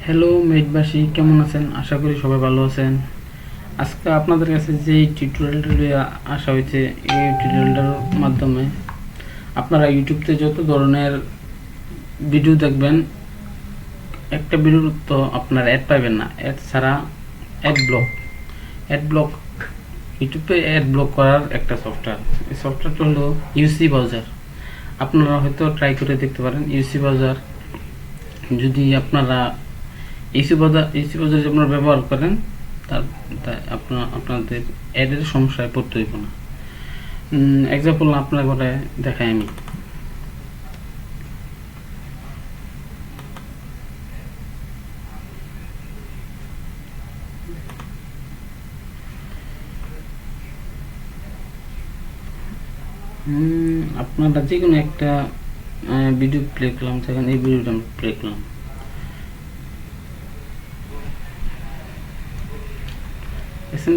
Hello মেটবাসী, কেমন আছেন? আশা করি সবাই ভালো আছেন। আজকে আপনাদের কাছে যে টিউটোরিয়ালটা আসা হয়েছে, এই টিউটোরিয়ালটার মাধ্যমে আপনারা ইউটিউবতে যত ধরনের ভিডিও দেখবেন, একটা ভিডিওর তো আপনারা অ্যাড পাবেন না। অ্যাড ছাড়া অ্যাডব্লক ইউটিউবে অ্যাড ব্লক করার একটা সফটওয়্যার। এই সফটওয়্যারটা হলো ইউসি ব্রাউজার। আপনারা হয়তো ট্রাই করে দেখতে পারেন ইউসি ব্রাউজার। যদি আপনারা ইসি বাজার যদি আপনারা ব্যবহার করেন, তার আপনাদের অ্যাডের সমস্যায় পড়তে হইব না। এক্সাম্পল আপনার ঘরে দেখাই আমি। আপনারা যে কোনো একটা ভিডিও প্লে করলাম, সেখানে এই ভিডিওটা আমি প্লে করলাম।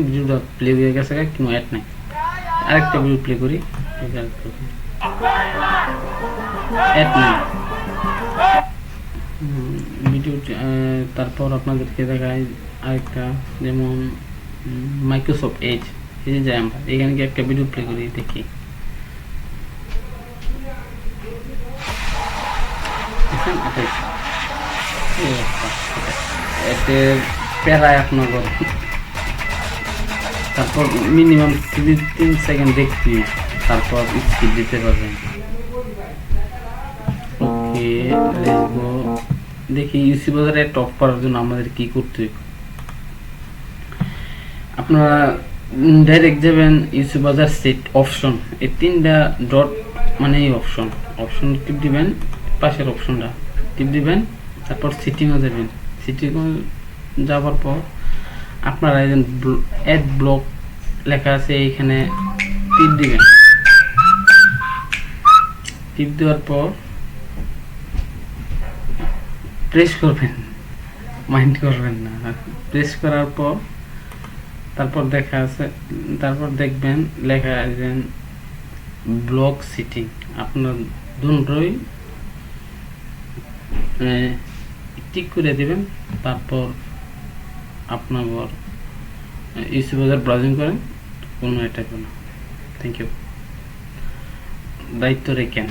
ভিডিওটা প্লে হয়ে গেছে, কোনো অ্যাড নাই। আরেকটা ভিডিও প্লে করি, অ্যাড নাই ভিডিওটি। তারপর আপনাদেরকে দেখাই আরেকটা, যেমন মাইক্রোসফট এজ। এই যে যাই আমরা এখানে গিয়ে একটা ভিডিও প্লে করি, দেখি এতে প্যারায় আপনার। তারপর মিনিমাম 3 সেকেন্ড দেখছি, তারপর স্কিপ দিতে পারবেন। ওকে, লেটস গো। দেখি ইউসি বাজারে টপ করার জন্য আমাদের কি করতে হবে। আপনারা ডাইরেক্ট যাবেন ইউসি বাজার সেট অপশন, এই 3টা ডট মানে এই অপশন টিপ দিবেন, পাশের অপশনটা টিপ দিবেন। তারপর সেটিংয়ে যাবেন। সেটিংয়ে যাওয়ার পর আপনারা অ্যাড ব্লক লেখা আছে, এইখানে টিপ দিবেন। টিপ দেওয়ার পর প্রেস করবেন, মাইন্ড করবেন না। প্রেস করার পর তারপর তারপর দেখবেন লেখা আছে ব্লক সেটিং। আপনার দুটোই টিক করে দিবেন। তারপর আপনার ইউসি ব্রাউজার ব্রাউজিং করেন, কোনো এটা কোনো। Thank you. দায়িত্ব রেখেন।